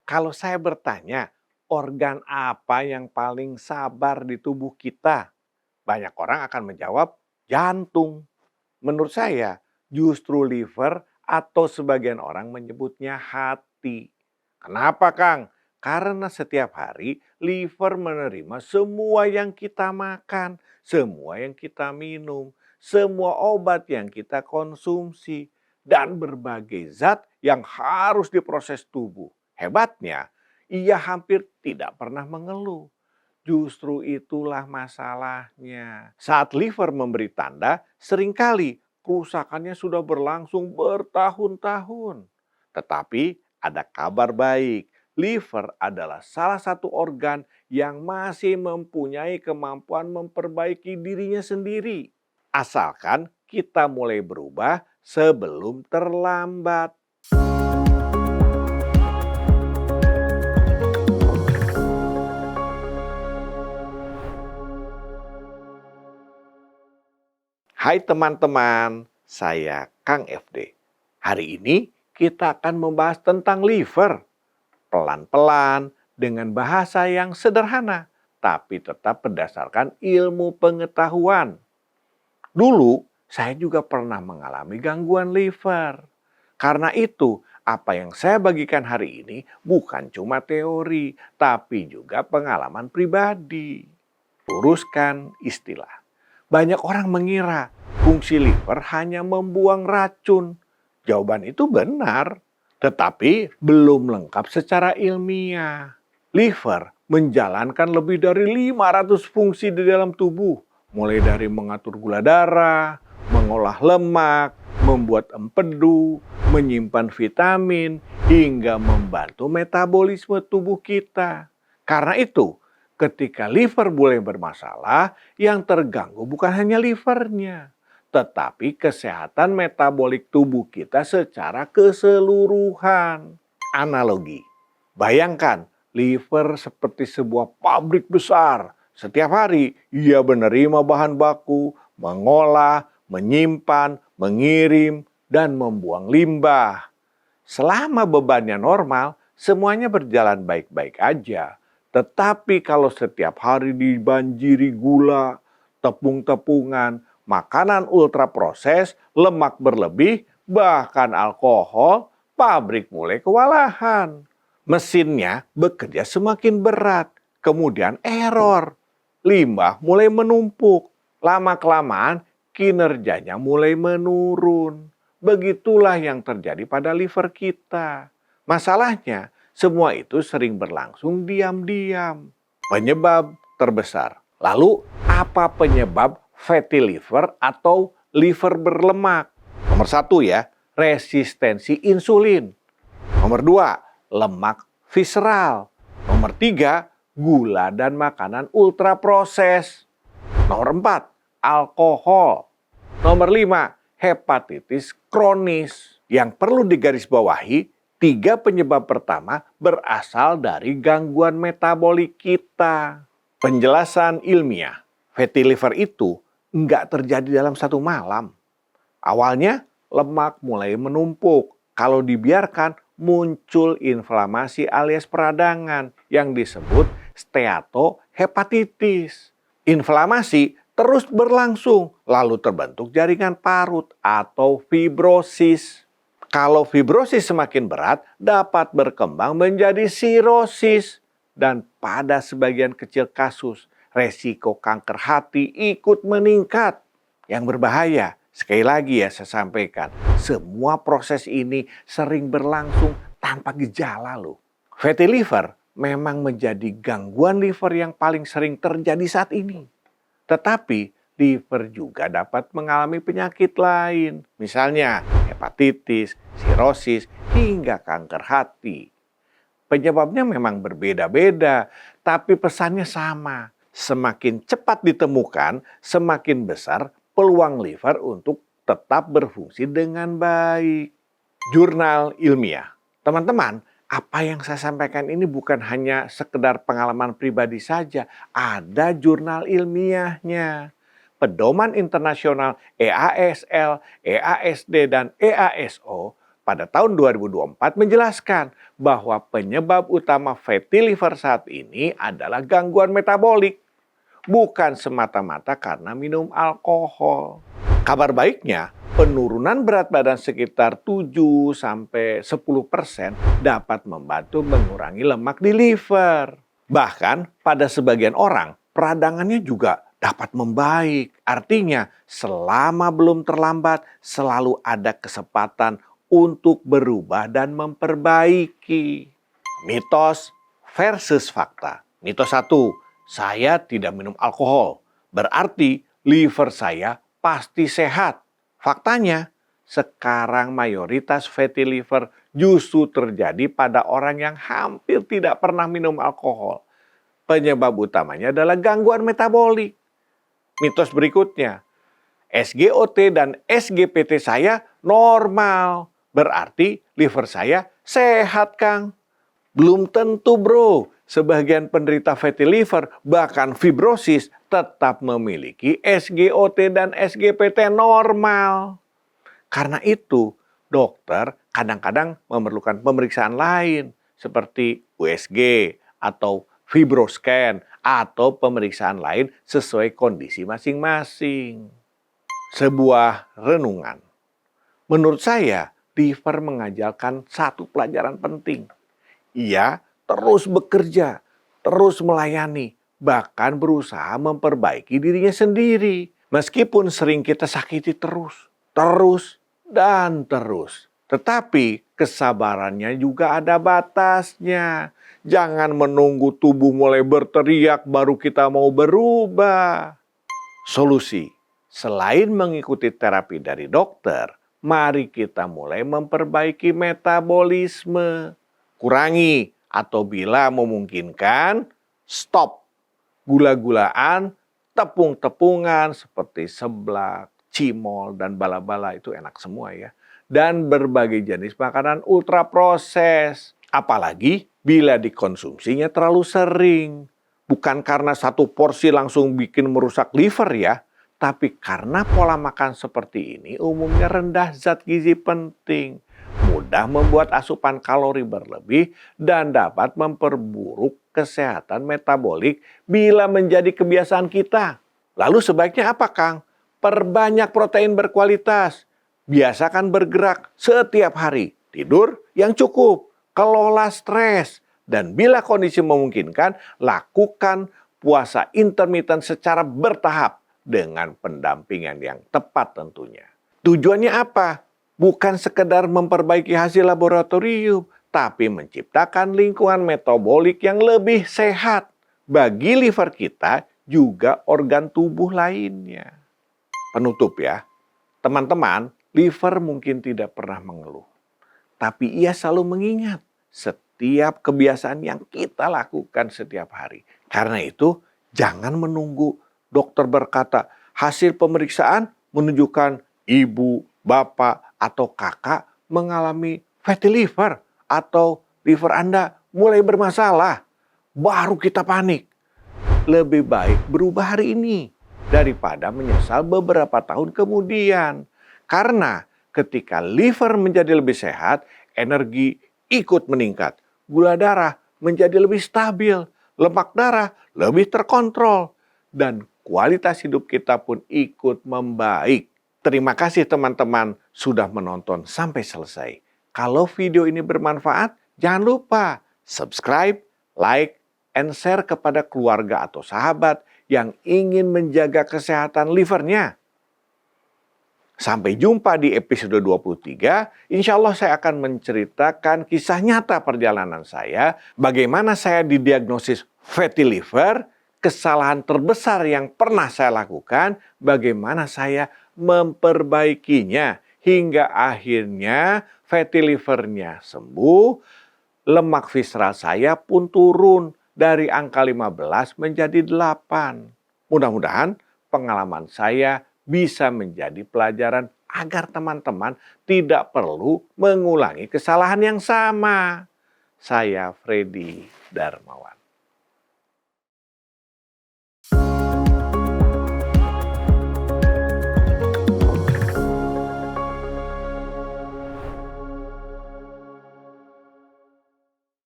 Kalau saya bertanya, organ apa yang paling sabar di tubuh kita? Banyak orang akan menjawab jantung. Menurut saya, justru liver atau sebagian orang menyebutnya hati. Kenapa, Kang? Karena setiap hari liver menerima semua yang kita makan, semua yang kita minum, semua obat yang kita konsumsi, dan berbagai zat yang harus diproses tubuh. Hebatnya, ia hampir tidak pernah mengeluh. Justru itulah masalahnya. Saat liver memberi tanda, seringkali kerusakannya sudah berlangsung bertahun-tahun. Tetapi ada kabar baik. Liver adalah salah satu organ yang masih mempunyai kemampuan memperbaiki dirinya sendiri. Asalkan kita mulai berubah sebelum terlambat. Hai teman-teman, saya Kang FD. Hari ini kita akan membahas tentang liver. Pelan-pelan dengan bahasa yang sederhana, tapi tetap berdasarkan ilmu pengetahuan. Dulu saya juga pernah mengalami gangguan liver. Karena itu, apa yang saya bagikan hari ini bukan cuma teori, tapi juga pengalaman pribadi. Luruskan istilah. Banyak orang mengira fungsi liver hanya membuang racun. Jawaban itu benar, tetapi belum lengkap secara ilmiah. Liver menjalankan lebih dari 500 fungsi di dalam tubuh, mulai dari mengatur gula darah, mengolah lemak, membuat empedu, menyimpan vitamin, hingga membantu metabolisme tubuh kita. Karena itu, ketika liver mulai bermasalah, yang terganggu bukan hanya livernya, tetapi kesehatan metabolik tubuh kita secara keseluruhan. Analogi, bayangkan liver seperti sebuah pabrik besar. Setiap hari ia menerima bahan baku, mengolah, menyimpan, mengirim, dan membuang limbah. Selama bebannya normal, semuanya berjalan baik-baik aja. Tetapi kalau setiap hari dibanjiri gula, tepung-tepungan, makanan ultraproses, lemak berlebih, bahkan alkohol, pabrik mulai kewalahan. Mesinnya bekerja semakin berat, kemudian error. Limbah mulai menumpuk, lama-kelamaan kinerjanya mulai menurun. Begitulah yang terjadi pada liver kita. Masalahnya, semua itu sering berlangsung diam-diam. Penyebab terbesar. Lalu, apa penyebab fatty liver atau liver berlemak? Nomor 1 ya, resistensi insulin. Nomor 2, lemak visceral. Nomor 3, gula dan makanan ultraproses. Nomor 4, alkohol. Nomor 5, hepatitis kronis. Yang perlu digarisbawahi, 3 penyebab pertama berasal dari gangguan metabolik kita. Penjelasan ilmiah, fatty liver itu nggak terjadi dalam satu malam. Awalnya lemak mulai menumpuk. Kalau dibiarkan muncul inflamasi alias peradangan yang disebut steatohepatitis. Inflamasi terus berlangsung, lalu terbentuk jaringan parut atau fibrosis. Kalau fibrosis semakin berat, dapat berkembang menjadi sirosis. Dan pada sebagian kecil kasus, resiko kanker hati ikut meningkat. Yang berbahaya, sekali lagi ya saya sampaikan, semua proses ini sering berlangsung tanpa gejala loh. Fatty liver memang menjadi gangguan liver yang paling sering terjadi saat ini. Tetapi liver juga dapat mengalami penyakit lain, misalnya hepatitis, sirosis, hingga kanker hati. Penyebabnya memang berbeda-beda, tapi pesannya sama. Semakin cepat ditemukan, semakin besar peluang liver untuk tetap berfungsi dengan baik. Jurnal ilmiah. Teman-teman, apa yang saya sampaikan ini bukan hanya sekedar pengalaman pribadi saja. Ada jurnal ilmiahnya. Pedoman internasional EASL, EASD, dan EASO pada tahun 2024 menjelaskan bahwa penyebab utama fatty liver saat ini adalah gangguan metabolik, bukan semata-mata karena minum alkohol. Kabar baiknya, penurunan berat badan sekitar 7-10% dapat membantu mengurangi lemak di liver. Bahkan pada sebagian orang, peradangannya juga dapat membaik. Artinya, selama belum terlambat, selalu ada kesempatan untuk berubah dan memperbaiki. Mitos versus fakta. Mitos 1, saya tidak minum alkohol. Berarti liver saya pasti sehat. Faktanya, sekarang mayoritas fatty liver justru terjadi pada orang yang hampir tidak pernah minum alkohol. Penyebab utamanya adalah gangguan metabolik. Mitos berikutnya, SGOT dan SGPT saya normal. Berarti liver saya sehat, Kang. Belum tentu, bro. Sebagian penderita fatty liver, bahkan fibrosis, tetap memiliki SGOT dan SGPT normal. Karena itu, dokter kadang-kadang memerlukan pemeriksaan lain, seperti USG atau fibroscan, atau pemeriksaan lain sesuai kondisi masing-masing. Sebuah renungan. Menurut saya, liver mengajarkan satu pelajaran penting. Ia terus bekerja, terus melayani, bahkan berusaha memperbaiki dirinya sendiri. Meskipun sering kita sakiti terus, dan terus. Tetapi kesabarannya juga ada batasnya. Jangan menunggu tubuh mulai berteriak baru kita mau berubah. Solusi, selain mengikuti terapi dari dokter, mari kita mulai memperbaiki metabolisme. Kurangi atau bila memungkinkan, stop gula-gulaan, tepung-tepungan seperti seblak, cimol, dan bala-bala itu enak semua ya. Dan berbagai jenis makanan ultra proses. Apalagi bila dikonsumsinya terlalu sering. Bukan karena satu porsi langsung bikin merusak liver ya, tapi karena pola makan seperti ini umumnya rendah zat gizi penting, mudah membuat asupan kalori berlebih, dan dapat memperburuk kesehatan metabolik bila menjadi kebiasaan kita. Lalu sebaiknya apa, Kang? Perbanyak protein berkualitas. Biasakan bergerak setiap hari. Tidur yang cukup. Kelola stres. Dan bila kondisi memungkinkan, lakukan puasa intermittent secara bertahap dengan pendampingan yang tepat tentunya. Tujuannya apa? Bukan sekedar memperbaiki hasil laboratorium, tapi menciptakan lingkungan metabolik yang lebih sehat bagi liver kita juga organ tubuh lainnya. Penutup ya, teman-teman, liver mungkin tidak pernah mengeluh, tapi ia selalu mengingat setiap kebiasaan yang kita lakukan setiap hari. Karena itu, jangan menunggu dokter berkata hasil pemeriksaan menunjukkan ibu, bapak, atau kakak mengalami fatty liver atau liver Anda mulai bermasalah. Baru kita panik. Lebih baik berubah hari ini daripada menyesal beberapa tahun kemudian. Karena ketika liver menjadi lebih sehat, energi ikut meningkat. Gula darah menjadi lebih stabil, lemak darah lebih terkontrol, dan kualitas hidup kita pun ikut membaik. Terima kasih teman-teman sudah menonton sampai selesai. Kalau video ini bermanfaat, jangan lupa subscribe, like, and share kepada keluarga atau sahabat yang ingin menjaga kesehatan livernya. Sampai jumpa di episode 23. Insya Allah saya akan menceritakan kisah nyata perjalanan saya, bagaimana saya didiagnosis fatty liver, kesalahan terbesar yang pernah saya lakukan, bagaimana saya memperbaikinya, hingga akhirnya fatty livernya sembuh, lemak visceral saya pun turun dari angka 15 menjadi 8. Mudah-mudahan pengalaman saya bisa menjadi pelajaran agar teman-teman tidak perlu mengulangi kesalahan yang sama. Saya Freddy Darmawan.